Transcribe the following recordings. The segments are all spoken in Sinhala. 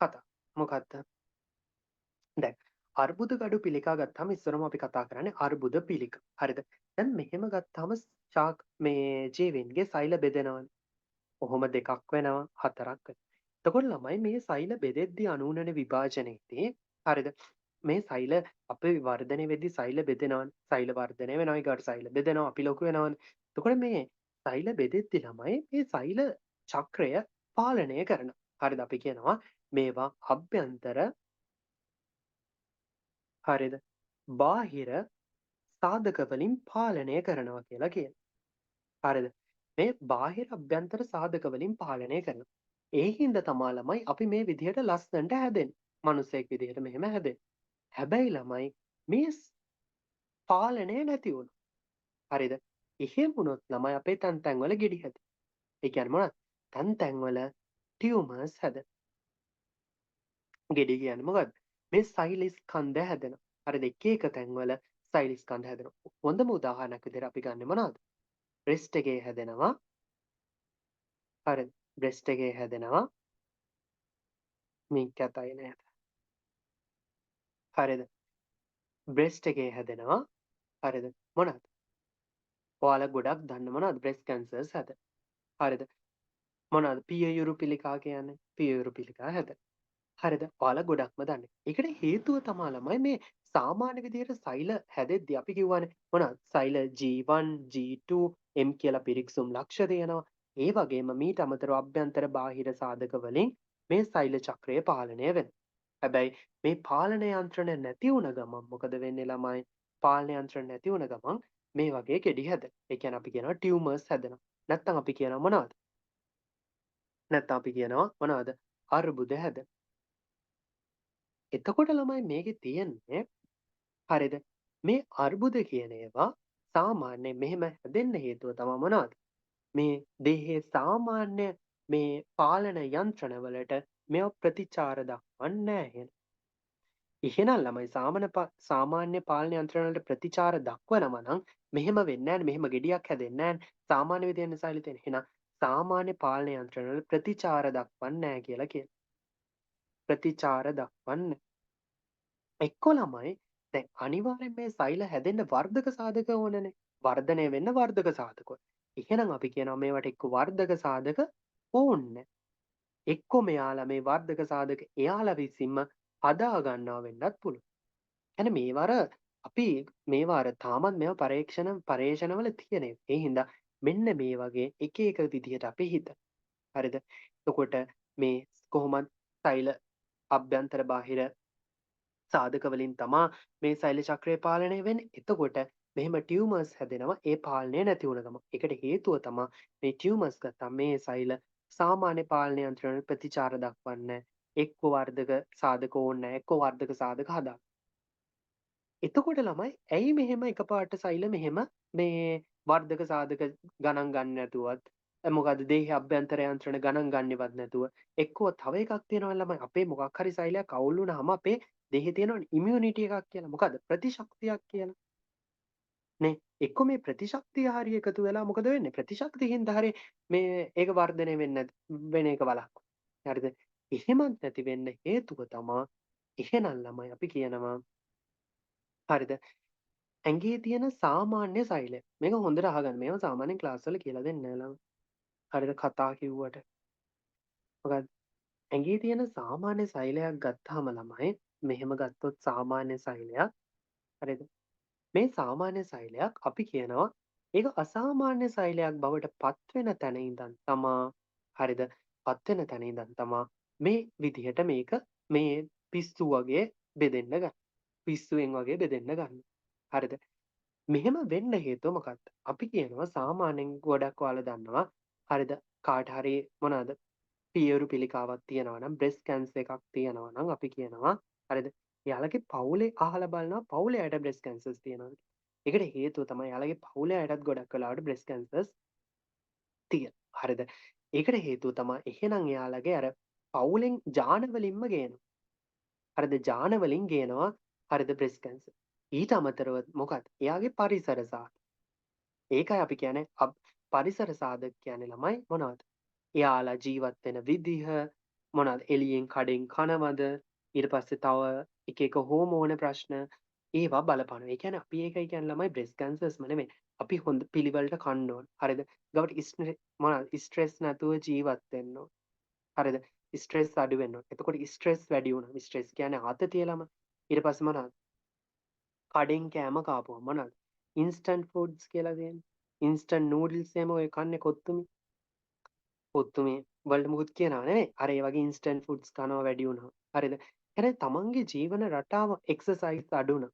කතා. මොකද්ද? දැන් අර්බුද ගඩු පිළිකා ගත්තාම ඉස්සරම අපි කතා කරන්නේ අර්බුද පිළිකා. හරිද? දැන් මෙහෙම ගත්තාම මේ ජීවීන්ගේ සෛල බෙදෙනවනේ. ඔහොම දෙකක් වෙනවා, හතරක් වෙනවා. එතකොට ළමයි මේ සෛල බෙදෙද්දී අනූනන විභාජනයේදී හරිද? මේ සෛල අපේ වර්ධනය වෙද්දී සෛල බෙදෙනවනේ. සෛල වර්ධනය වෙනවා, ඊගාට සෛල බෙදෙනවා, අපි ලොකු වෙනවනේ. එතකොට මේ සෛල බෙදෙද්දී ළමයි මේ සෛල චක්‍රය පාලනය කරනවා. හරිද? අපි කියනවා මේවා අභ්‍යන්තර හරිද? බාහිර සාධක වලින් පාලනය කරනවා කියලා කියනවා. හරිද? මේ බාහිර අභ්‍යන්තර සාධක වලින් පාලනය කරනවා. ඒ හින්දා තමා ළමයි අපි මේ විදිහට ලස්සනට හැදෙන්නේ. මිනිසෙක් විදිහට මෙහෙම හැදෙන්නේ. හැබැයි ළමයි මේ පාලනය නැති වුණා. හරිද? එහෙම වුණොත් ළමයි අපේ තැන් තැන් වල ගෙඩි හැදෙනවා. ඒ කියන්නේ මොනවද? තැන් තැන් වල ටියුමර්ස් හැදෙනවා. ගෙඩි කියන්නේ මොකද්ද? මේ සෛල ස්කන්ධ හැදෙනවා. හරිද? එක එක තැන්වල සෛල ස්කන්ධ හැදෙනවා. හොඳම උදාහරණයක් විදිහට අපි ගන්නෙ මොනවද? බ්‍රෙස්ට් එකේ හැදෙනවා. හරිද? බ්‍රෙස්ට් එකේ හැදෙනවා. මේ කැතයි නේද? හරිද? බ්‍රෙස්ට් එකේ හැදෙනවා. හරිද? මොනවද? ඔයාලා ගොඩක් දන්න මොනවද? බ්‍රෙස්ට් කැන්සර්ස් හැදෙනවා. හරිද? මොනවද? පියයුරු පිළිකා කියන්නේ? පියයුරු පිළිකා හැදෙනවා. හරිද? ඔයාලා ගොඩක්ම දන්නේ. ඒකට හේතුව තමා ළමයි මේ සාමාන්‍ය විදිහට සෛල හැදෙද්දී අපි කිව්වනේ මොනවද? සෛල G1, G2, M කියලා පිරික්සුම් ලක්ෂ තියෙනවා. ඒ වගේම මීට අමතරව අභ්‍යන්තර බාහිර සාධක වලින් මේ සෛල චක්‍රය පාලනය වෙනවා. හැබැයි මේ පාලන යන්ත්‍රණ නැති වුණ ගමන් මොකද වෙන්නේ ළමයි? පාලන යන්ත්‍රණ නැති වුණ ගමන් මේ වගේ කෙඩි හැදෙනවා. ඒ කියන්නේ අපි කියනවා ටියුමර්ස් හැදෙනවා. නැත්තම් අපි කියනවා මොනවද? නැත්තම් අපි කියනවා මොනවද? අර්බුද හැදෙනවා. එතකොට ළමයි මේකේ තියෙන්නේ හරිද? මේ අර්බුද කියන ඒවා සාමාන්‍යයෙන් මෙහෙම හැදෙන්න හේතුව තමයි මොනවද? මේ දේහයේ සාමාන්‍ය මේ පාලන යන්ත්‍රණ වලට මේවා ප්‍රතිචාර දක්වන්නේ නැහැ. එහෙනම් ළමයි සාමාන්‍ය පාලන යන්ත්‍රණ වලට ප්‍රතිචාර දක්වනවා නම් මෙහෙම වෙන්නේ නැහැ, මෙහෙම ගෙඩියක් හැදෙන්නේ නැහැ. සාමාන්‍ය විදිහෙන් සෛල තියෙන. එහෙනම් සාමාන්‍ය පාලන යන්ත්‍රණ වල ප්‍රතිචාර දක්වන්නේ නැහැ කියලා කියනවා. ප්‍රතිචාර දක්වන්නේ එක්කෝ ළමයි දැන් අනිවාර්යෙන් මේ සෛල හැදෙන්න වර්ධක සාධක ඕනනේ. වර්ධනය වෙන්න වර්ධක සාධක ඕන. එහෙනම් අපි කියනවා මේවට එක්ක වර්ධක සාධක ඕන්නේ. එක්කෝ මෙයාලා මේ වර්ධක සාධක එයාලා විසින්ම හදා ගන්නවා වෙන්නත් පුළුවන්. يعني මේවර අපි මේවා තාමත් මේවා පරීක්ෂණවල තියෙන ඒවා. ඒ හින්දා මෙන්න මේ වගේ එක එක විදිහට අපි හිතමු. හරිද? එතකොට මේ කොහොමත් සෛල අභ්‍යන්තර බාහිර සාධක වලින් තමා මේ සෛල චක්‍රය පාලනය වෙන්නේ. එතකොට මෙහෙම ටියුමර්ස් හැදෙනවා ඒ පාලනය නැති වුණ ගමන්. ඒකට හේතුව තමා මේ ටියුමර්ස් ගත්තාම මේ සෛල සාමාන්‍ය පාලන යන්ත්‍රණ ප්‍රතිචාර දක්වන්නේ එක්ක වර්ධක සාධක ඕනේ නැහැ එක්ක වර්ධක සාධක හදා. එතකොට ළමයි ඇයි මෙහෙම එකපාරට සෛල මෙහෙම මේ වර්ධක සාධක ගණන් ගන්න නැතුවත් මොකද දේහයේ අභ්‍යන්තර යන්ත්‍රණ ගණන් ගන්නෙවත් නැතුව එක්කෝ තව එකක් තියෙනවා ළමයි අපේ මොකක් හරි සෛලයක් අවුල් වුණාම අපේ දෙහි තියෙන ඉමියුනිටි එකක් කියලා. මොකද්ද? ප්‍රතිශක්තියක් කියලා. නේ. එක්ක මේ ප්‍රතිශක්තිය හරිය එකතු වෙලා මොකද වෙන්නේ? ප්‍රතිශක්තිය හින්දා හරිය මේ ඒක වර්ධනය වෙන්නේ වෙන එක වළක්වනවා. හරිද? එහෙමත් නැති වෙන්න හේතුව තමා එහෙනම් ළමයි අපි කියනවා හරිද? ඇඟේ තියෙන සාමාන්‍ය සෛලය. මේක හොඳට අහගන්න. මේවා සාමාන්‍යයෙන් ක්ලාස් වල කියලා දෙන්නේ නැහැ ළමයි. හරිද? කතා කිව්වට. මොකද ඇඟේ තියෙන සාමාන්‍ය සෛලයක් ගත්තාම ළමයි මෙහෙම ගත්තොත් සාමාන්‍ය සෛලයක් හරිද? මේ සාමාන්‍ය සෛලයක් අපි කියනවා ඒක අසාමාන්‍ය සෛලයක් බවට පත්වෙන තැන ඉඳන් තමා හරිද? පත්වෙන තැන ඉඳන් තමා මේ විදිහට මේක මේ පිස්සු වගේ බෙදෙන්න ගන්න. පිස්සුවෙන් වගේ බෙදෙන්න ගන්න. හරිද? මෙහෙම වෙන්න හේතුව මොකක්ද? අපි කියනවා සාමාන්‍යයෙන් ගොඩක් ඔයාලා දන්නවා හරිද? කාට හරි මොනවාද පියවරු පිළිකාවක් තියෙනවා නම් බ්‍රෙස්ට් කැන්සර් එකක් තියෙනවා නම් අපි කියනවා හරිද? එයාලගේ පවුලේ අහලා බලනවා පවුලේ අයට බ්‍රෙස්ට් කැන්සර්ස් තියෙනවද? ඒකට හේතුව තමයි එයාලගේ පවුලේ අයටත් ගොඩක් වෙලාවට බ්‍රෙස්ට් කැන්සර්ස් තියෙනවා. හරිද? ඒකට හේතුව තමයි එහෙනම් එයාලගේ අර පවුලෙන් ජාන වලින්ම ගේනවා. හරිද? ජාන වලින් ගේනවා හරිද බ්‍රෙස්ට් කැන්සර්. ඊට අමතරව මොකක්ද? එයාගේ පරිසර සාධක. ඒකයි අපි කියන්නේ පරිසර සාධක කියන්නේ ළමයි මොනවද? එයාලා ජීවත් වෙන විදිහ, මොනවද එළියෙන් කඩෙන් කනවද, ඊට පස්සේ තව එක එක හෝමෝන ප්‍රශ්න ඒවා බලපානවා. ඒ කියන්නේ අපි ඒකයි කියන්නේ ළමයි බ්‍රෙස්ට් කැන්සර්ස්ම නෙමෙයි. අපි හොඳ පිළිවෙලට කන්න ඕන. හරිද? ගවට මොනවද ස්ට්‍රෙස් නැතුව ජීවත් වෙන්න ඕන. හරිද? ස්ට්‍රෙස් අඩු වෙන්න ඕන. එතකොට ස්ට්‍රෙස් වැඩි වුණා. ස්ට්‍රෙස් කියන්නේ ආතතිය ළමයි. ඊට පස්සේ මොනවද? කඩෙන් කෑම කාපුවම මොනවද? ඉන්ස්ටන්ට් ෆුඩ්ස් කියලා තියෙන්නේ. ඉන්ස්ටන්ට් නූඩල්ස් එහෙම ඔය කන්නේ කොත්තුමේ. කොත්තුමේ වලට මුකුත් කියනවා නෙමෙයි. අර ඒ වගේ ඉන්ස්ටන්ට් ෆුඩ්ස් කනවා වැඩි වුණා. හරිද? එහෙනම් තමන්ගේ ජීවන රටාව එක්සර්සයිස් අඩු වුණා.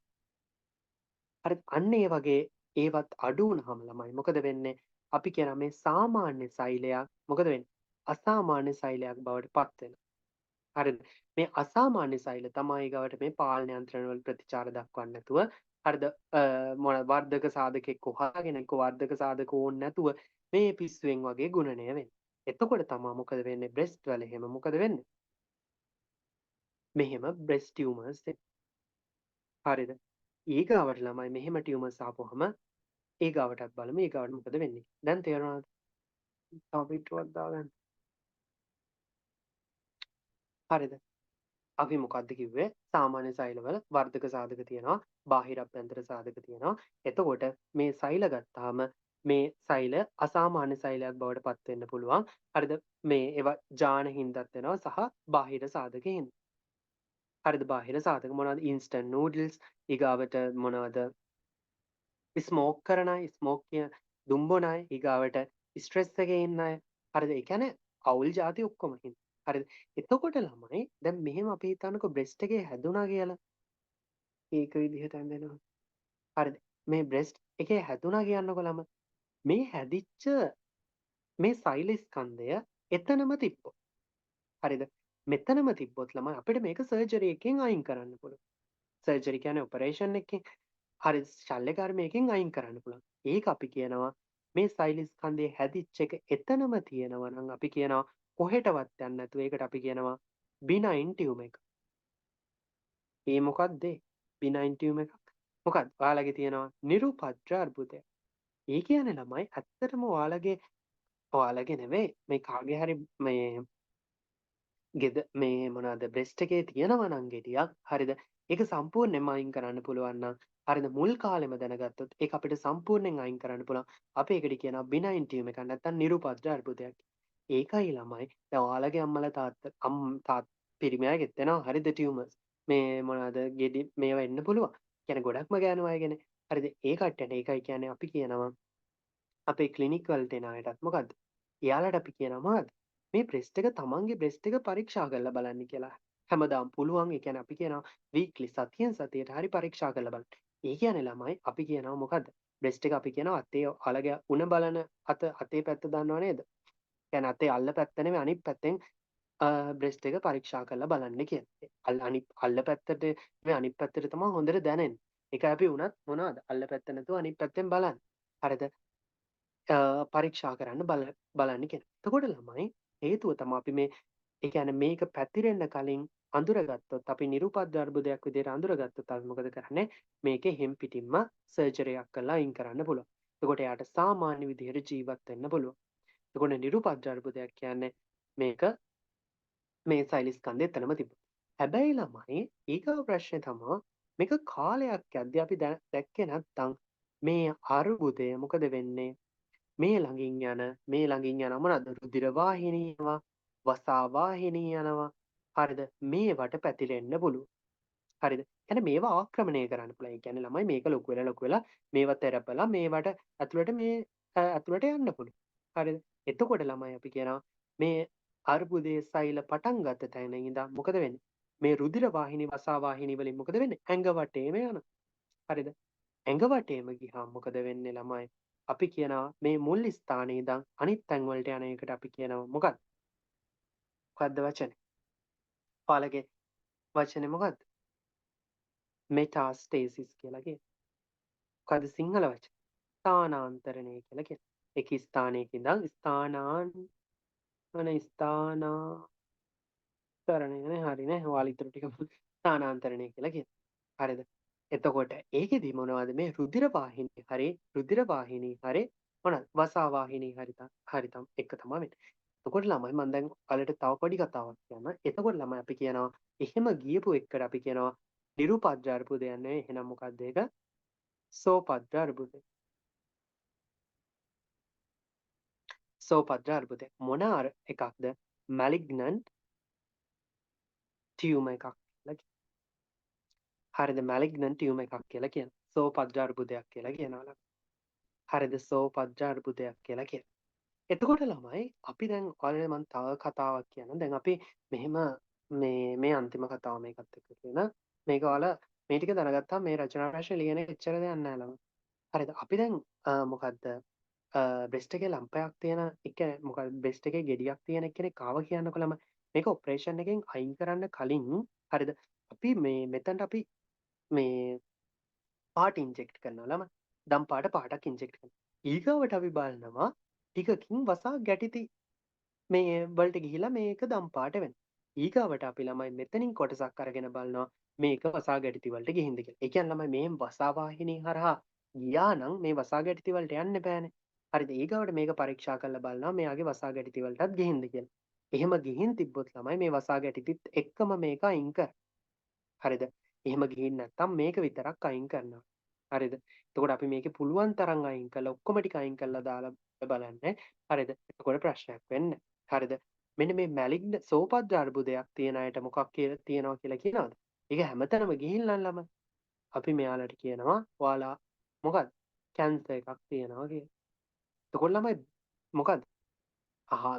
හරිද? අන්න ඒ වගේ ඒවත් අඩු වුණාම ළමයි මොකද වෙන්නේ? අපි කියන මේ සාමාන්‍ය සෛලයක් මොකද වෙන්නේ? අසාමාන්‍ය සෛලයක් බවට පත් වෙනවා. හරිද? මේ අසාමාන්‍ය සෛල තමයි ගවට මේ පාලන යන්ත්‍රණ වල ප්‍රතිචාර දක්වන්නේ නැතුව හරිද? මොන වර්ධක සාධකෙක් හොයාගෙන වර්ධක සාධක ඕනේ නැතුව මේ පිස්සුවෙන් වගේ ගුණණය වෙන්නේ. එතකොට තමයි මොකද වෙන්නේ? බ්‍රෙස්ට් වල එහෙම මොකද වෙන්නේ? මෙහෙම බ්‍රෙස්ට් ටියුමර්ස් හරිද? ඊගාවට ළමයි මෙහෙම ටියුමර්ස් ආපුවහම ඊගාවටත් බලමු ඊගාවට මොකද වෙන්නේ. දැන් තේරෙනවද? තව පිටුවක් දාගන්න. හරිද? අපි මොකක්ද කිව්වේ? සාමාන්‍ය සෛලවල වර්ධක සාධක තියෙනවා, බාහිර අභ්‍යන්තර සාධක තියෙනවා. එතකොට මේ සෛල ගත්තාම මේ සෛල අසාමාන්‍ය සෛලයක් බවට පත් වෙන්න පුළුවන්. හරිද? මේ ඒවා ජාන හින්දාත් වෙනවා සහ බාහිර සාධක හින්දා. හරිද? බාහිර සාධක මොනවද? ඉන්ස්ටන්ට් නූඩල්ස් ඊගාවට මොනවද? ස්මෝක් කරන අය, ස්මෝක් කිය දුම්බන අය, ඊගාවට ස්ට්‍රෙස් එකේ ඉන්න අය. හරිද? ඒ කියන්නේ අවුල් ಜಾති ඔක්කොම හින්දා. හරිද? එතකොට ළමයි දැන් මෙහෙම අපි හිතන්නකෝ බ්‍රෙස්ට් එකේ හැදුනා කියලා. ඒක විදිහට ඇඳෙනවා. හරිද? මේ බ්‍රෙස්ට් එකේ හැදුනා කියන්නකෝ ළමයි. මේ හැදිච්ච මේ සෛල ස්කන්ධය එතනම තිබ්බොත්. හරිද? මෙතනම තිබ්බොත් ළමයි අපිට මේක සර්ජරි එකකින් අයින් කරන්න පුළුවන්. සර්ජරි කියන්නේ ඔපරේෂන් එකකින්. හරි ශල්‍ය කර්මයකින් අයින් කරන්න පුළුවන්. ඒක අපි කියනවා මේ සෛල ස්කන්ධයේ හැදිච්ච එක එතනම තියෙනවා නම් අපි කියනවා කොහෙටවත් යන්නේ නැතුව ඒකට අපි කියනවා බිනයින් ටියුමර් එක. ඒ මොකක්ද? බිනයින් ටියුමර් එකක්. මොකක්ද? ඔයාලගේ තියෙනවා නිරුපද්‍ර අර්බුදය. ඒ කියන්නේ ළමයි ඇත්තටම ඔයාලගේ නෙවෙයි මේ කාගේ හරි මේ මේ මොනවාද බ්‍රෙස්ට් එකේ තියෙනවා නම් ගෙඩියක් හරිද? ඒක සම්පූර්ණයෙන්ම අයින් කරන්න පුළුවන් නම් හරිද මුල් කාලෙම දැනගත්තොත් ඒක අපිට සම්පූර්ණයෙන් අයින් කරන්න පුළුවන්. අපි ඒකට කියනවා බිනයින් ටියුමර් එකක් නැත්නම් නිරුපද්‍ර අර්බුදයක්. ඒකයි ළමයි දැන් ඔයාලගේ අම්මලා පිරිමියාගෙත් වෙනවා හරිද ටියුමර්ස්. මේ මොනවාද ගෙඩි මේවා එන්න පුළුවන්. කියන්නේ ගොඩක්ම ගෑනු අයගෙන. හරිද? ඒ කට්ටියට ඒකයි කියන්නේ අපි කියනවා අපේ ක්ලිනික් වලට එන අයටත් මොකද්ද? එයාලට අපි කියනවා මොකද්ද? මේ බ්‍රෙස්ට් එක තමන්ගේ බ්‍රෙස්ට් එක පරීක්ෂා කරලා බලන්න කියලා. හැමදාම පුළුවන්. ඒ කියන්නේ අපි කියනවා වීක්ලි සතියෙන් සතියට හරි පරීක්ෂා කරලා බලන්න. ඒ කියන්නේ ළමයි අපි කියනවා මොකද්ද? බ්‍රෙස්ට් එක අපි කියනවා අතේ අලගේ උණ බලන අතේ පැත්ත දන්නව නේද? කියන්නේ අතේ අල්ල පැත්ත නෙමෙයි අනිත් පැත්තෙන් බ්‍රෙස්ට් එක පරීක්ෂා කරලා බලන්න කියන්නේ. අල්ල පැත්තට නෙමෙයි අනිත් පැත්තට තමයි හොඳට දැනෙන්නේ. ඒකයි අපි උනත් මොනවද? අල්ල පැත්ත නැතුව අනිත් පැත්තෙන් බලන්නේ. හරිද? පරීක්ෂා කරන්න බලන්න කියන. එතකොට ළමයි හේතුව තමයි අපි මේ ඒ කියන්නේ මේක පැතිරෙන්න කලින් අඳුරගත්තොත් අපි නිරුපද්‍ය අර්බුදයක් විදිහට අඳුරගත්තොත් අපි මොකද කරන්නේ? මේකේ හෙම් පිටින්ම සර්ජරි එකක් කරලා අයින් කරන්න පුළුවන්. එතකොට එයාට සාමාන්‍ය විදිහට ජීවත් වෙන්න පුළුවන්. එතකොට නිරුපද්‍ය අර්බුදයක් කියන්නේ මේක මේ සෛල ස්කන්ධය එතනම තිබුණා. හැබැයි ළමයි ඊගව ප්‍රශ්නේ තමයි මේක කාලයක් යද්දී අපි දැක්කේ නැත්නම් මේ අර්බුදය මොකද වෙන්නේ? මේ ළඟින් යන මොනවාද රුධිර වාහිනී යනවා වසා වාහිනී යනවා හරිද මේවට පැතිරෙන්න පුළුවන් හරිද එහෙනම් මේවා ආක්‍රමණය කරන්න පුළුවන් ඒ කියන්නේ ළමයි මේක ලොකු වෙලා මේවා තෙරපලා මේවට ඇතුළට යන්න පුළුවන් හරිද එතකොට ළමයි අපි කියනවා මේ අර්බුදයේ සෛල පටන් ගත්ත තැන ඉඳන් මොකද වෙන්නේ මේ රුධිර වාහිනී වසා වාහිනී වලින් මොකද වෙන්නේ ඇඟ වටේම යනවා හරිද ඇඟ වටේම ගියාම මොකද වෙන්නේ ළමයි? අපි කියනවා මේ මුල් ස්ථානයේ ඉඳන් අනිත් තැන් වලට යන එකට අපි කියනවා මොකක්ද? මොකක්ද වචනේ? ඔයාලගේ වචනේ මොකක්ද? මෙටාස්ටේසිස් කියලා කියන්නේ. මොකද්ද සිංහල වචනේ? ස්ථානාන්තරණය කියලා කියන්නේ. එක ස්ථානයක ඉඳන් ස්ථානාන්තරණය නේ හරිනේ. ඔයාලා ඊටු ටික ස්ථානාන්තරණය කියලා කියන්නේ. හරිද? එතකොට ඒකෙදි මොනවද මේ රුධිර වාහිනී හරි මොනවද වසා වාහිනී හරි එක තමයි වෙන්නේ. එතකොට ළමයි මම දැන් ඔයාලට තව පොඩි කතාවක් කියන්නම්. එතකොට ළමයි අපි කියනවා එහෙම ගියපු එක්කට අපි කියනවා නිරුපද්‍ර අර්බුදයක් නෙවෙයි. එහෙනම් මොකක්ද ඒක? සෝපද්‍ර අර්බුදය. සෝපද්‍ර අර්බුදය. මොන එකක්ද? මැලිග්නන්ට් ටියුමර් එකක් කියලා කියනවා. හරිද? මැලිග්නන්ට් ටියුමර් එකක් කියලා කියනවා. සෝපද්‍ර අර්බුදයක් කියලා කියනවා. හරිද? සෝපද්‍ර අර්බුදයක් කියලා කියනවා. එතකොට ළමයි අපි දැන් ඔයාලට මම තව කතාවක් කියන්නම්. දැන් අපි මෙහෙම මේ අන්තිම කතාව මේකත් එක්ක කියන මේක ඔයාලා මේ ටික දැනගත්තාම මේ රචනා ප්‍රශ්න ලියන එක එච්චර දෙයක් නෑ ළමයි. හරිද? අපි දැන් මොකද්ද බ්‍රෙස්ට් එකේ ලම්පයක් තියෙන එක මොකද බ්‍රෙස්ට් එකේ ගෙඩියක් තියෙන කෙනෙක් ආව කියන්නකො ළමයි. මේක ඔපරේෂන් එකෙන් අයින් කරන්න කලින් හරිද? අපි මෙතනට අපි මේ පාට ඉන්ජෙක්ට් කරනවා ළමයි. දම් පාටක් ඉන්ජෙක්ට් කරනවා. ඊගාවට අපි බලනවා ටිකකින් වසා ගැටිති මේ වලට ගිහිලා මේක දම් පාට වෙනවා. ඊගාවට අපි ළමයි මෙතනින් කොටසක් අරගෙන බලනවා මේක වසා ගැටිති වලට ගිහින්ද කියලා. ඒ කියන්නේ ළමයි මේ වසා වාහිනී හරහා ගියා නම් මේ වසා ගැටිති වලට යන්න බෑනේ. හරිද? ඊගාවට මේක පරීක්ෂා කරලා බලනවා මෙයාගේ වසා ගැටිති වලටත් ගිහින්ද කියලා. එහෙම ගිහින් තිබ්බොත් ළමයි මේ වසා ගැටිතිත් එක්කම මේක අයින් කර. හරිද? එහෙම ගිහින් නැත්තම් මේක විතරක් අයින් කරනවා. හරිද? එතකොට අපි මේකේ පුළුවන් තරම් අයින් කරලා ඔක්කොම ටික අයින් කරලා දාලා බලන්න. හරිද? එතකොට ප්‍රශ්නයක් වෙන්නේ හරිද? මෙන්න මේ මැලිග්න සෝපද්‍ර අර්බුදයක් තියෙන අයට මොකක් කියලා තියෙනවා කියලා කියනවද? ඒක හැමතැනම ගිහිල්ලා ළමයි. අපි මෙයාලට කියනවා ඔයාලා මොකද්ද? කැන්සර් එකක් තියෙනවා කියලා. එතකොට ළමයි මොකද්ද?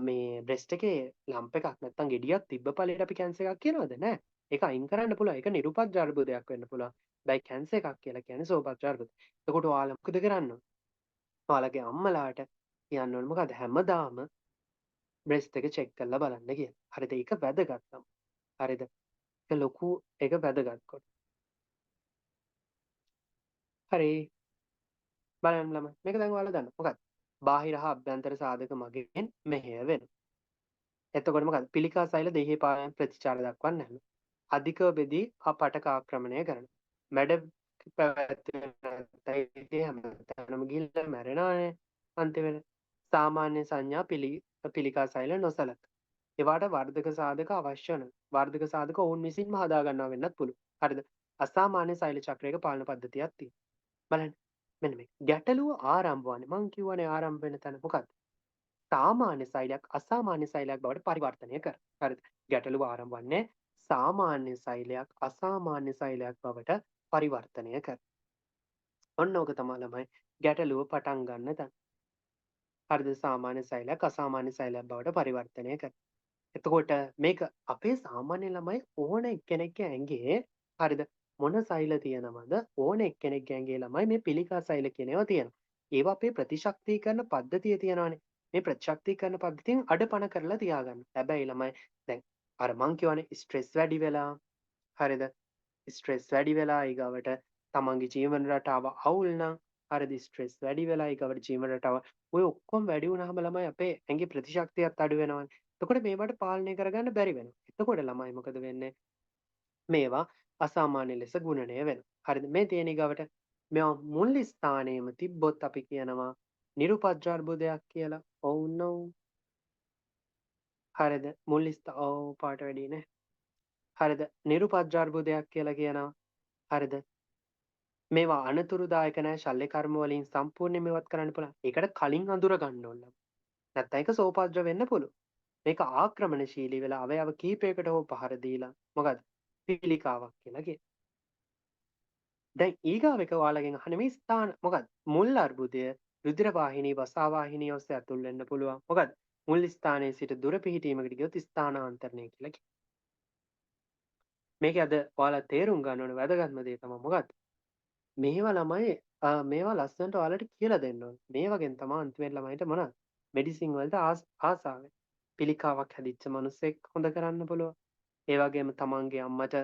මේ බ්‍රෙස්ට් එකේ ලම්ප් එකක් නැත්තම් ගෙඩියක් තිබ්බ ඵලයට අපි කැන්සර් එකක් කියනවද? නෑ. ඒක අයින් කරන්න පුළුවන්. ඒක නිරුපද්‍ර අර්බුදයක් වෙන්න පුළුවන්. හැබැයි කැන්සර් එකක් කියලා කියන්නේ සෝපද්‍ර අර්බුදය. එතකොට ඔයාලා මොකද කරන්න ඕන? ඔයාලගේ අම්මලාට කියන්න ඕන මොකද? හැමදාම බ්‍රෙස්ට් එක චෙක් කරලා බලන්න කියලා. හරිද? ඒක වැදගත් තමයි. හරිද? ඒක ලොකු ඒක වැදගත් කොට. හරි. බලන්න ළමයි. මේක දැන් ඔයාලා දන්නවා. මොකක්ද? බාහිර හා අභ්‍යන්තර සාධක මගින් මෙහෙය වෙනවා. එතකොට මොකද? පිළිකා සෛල දෙහි පාලන ප්‍රතිචාර දක්වන්නේ නැහැ. අධිකව බෙදී පටක ආක්‍රමණය කරනවා. මැඩ පැවැත්වෙන නැත්නම් හැමතැනම ගිහිල්ලා මැරෙනවානේ අන්තිමට. සාමාන්‍ය සංඥා පිළිකා සෛල නොසලක. ඒවාට වර්ධක සාධක අවශ්‍ය වෙනවා. වර්ධක සාධක ඔවුන් විසින්ම හදා ගන්නවා වෙන්නත් පුළුවන්. හරිද? අසාමාන්‍ය සෛල චක්‍රයක පාලන පද්ධතියක් තියෙනවා. බලන්න. මෙන්න මේ ගැටලුව ආරම්භ වන්නේ මං කියවනේ ආරම්භ වෙන තැන මොකක්ද? සාමාන්‍ය සෛලයක් අසාමාන්‍ය සෛලයක් බවට පරිවර්තනය කර. හරිද? ගැටලුව ආරම්භ වන්නේ සාමාන්‍ය සෛලයක් අසාමාන්‍ය සෛලයක් බවට පරිවර්තනය කර. ඔන්න ඕක තමයි ළමයි ගැටලුව පටන් ගන්න තැන. හරිද? සාමාන්‍ය සෛලයක් අසාමාන්‍ය සෛලයක් බවට පරිවර්තනය කර. එතකොට මේක අපේ සාමාන්‍ය ළමයි ඕන එක්කෙනෙක්ගේ ඇඟේ හරිද? මොන සෛල තියෙනවද? ඕන එක්කෙනෙක්ගේ ඇඟේ ළමයි මේ පිළිකා සෛල කියන ඒවා තියෙනවා. ඒවා අපේ ප්‍රතිශක්තිකරණ පද්ධතිය තියෙනවානේ. මේ ප්‍රතිශක්තිකරණ පද්ධතියෙන් අඩපණ කරලා තියාගන්න. හැබැයි ළමයි දැන් අර මං කියවනේ ස්ට්‍රෙස් වැඩි වෙලා හරිද? ස්ට්‍රෙස් වැඩි වෙලා ඊගවට තමන්ගේ ජීවන රටාව අවුල් නම් හරිද? ස්ට්‍රෙස් වැඩි වෙලා ඊගවට ජීවන රටාව ඔය ඔක්කොම වැඩි වුණාම ළමයි අපේ ඇඟේ ප්‍රතිශක්තියත් අඩු වෙනවනේ. එතකොට මේවට පාලනය කරගන්න බැරි වෙනවා. එතකොට ළමයි මොකද වෙන්නේ? මේවා අසාමාන්‍ය ලෙස ගුණනය වෙනවා. හරිද? මේ තියෙන ඊගවට මේවා මුල් ස්ථානයේම තිබ්බොත් අපි කියනවා නිරුපද්‍ර අර්බුදයක් කියලා. ඔව් නෝ. හරිද? ඔව් පාට වැඩි නේ. හරිද? නිරුපද්‍ර අර්බුදයක් කියලා කියනවා. හරිද? මේවා අනතුරුදායක නැහැ ශල්‍ය කර්ම වලින් සම්පූර්ණයෙන්ම ඉවත් කරන්න පුළුවන්. ඒකට කලින් අඳුර ගන්න ඕන. නැත්නම් ඒක සෝපද්‍ර වෙන්න පුළුවන්. මේක ආක්‍රමණශීලී වෙලා අවයව කීපයකට හෝ පහර දීලා මොකද? පිළිකාවක් කියලා කියනවා. දැන් ඊගාව එක ඔයාලගෙන් අහන මේ ස්ථාන මොකක්ද? මුල් අර්බුදය රුධිර වාහිනී වසා වාහිනිය ඔස්සේ ඇතුල් වෙන්න පුළුවන්. මොකද? මුල් ස්ථානයේ සිට දුර පිහිටීමකට ගියොත් ස්ථානාන්තරණය කියලා කියනවා. මේක අද ඔයාලා තේරුම් ගන්න ඕන වැදගත්ම දේ තමයි මොකක්ද? මේවා ළමයි මේවා ලස්සනට ඔයාලට කියලා දෙන්න ඕන. මේ වගේ තමයි අන්තිමේ ළමයිට මොනවද? මෙඩිසින් වලට ආසාව. පිළිකාවක් හැදිච්ච මිනිස්සෙක් හොඳ කරන්න පුළුවන්. ඒ වගේම තමන්ගේ අම්මට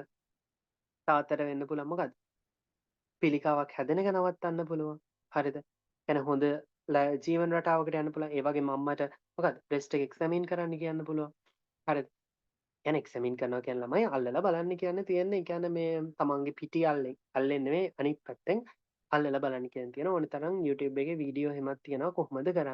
තාත්තට වෙන්න පුළුවන් මොකද්ද? පිළිකාවක් හැදෙන එක නවත්තන්න පුළුවන්. හරිද? එන හොඳ ජීවන රටාවකට යන්න පුළුවන්. ඒ වගේම අම්මට මොකද්ද? බ්‍රෙස්ට් එක එක්සැමින් කරන්න කියන්න පුළුවන්. හරිද? يعني එක්සැමින් කරනවා කියන්නේ ළමයි අල්ලලා බලන්න කියන්නේ තියෙන්නේ. ඒ කියන්නේ මේ තමන්ගේ පිටි අල්ලෙන්නේ නෙවෙයි අනිත් පැත්තෙන් අල්ලලා බලන්න කියන තියෙන ඕන තරම් YouTube එකේ වීඩියෝ එහෙමත් තියෙනවා කොහොමද කරන්නේ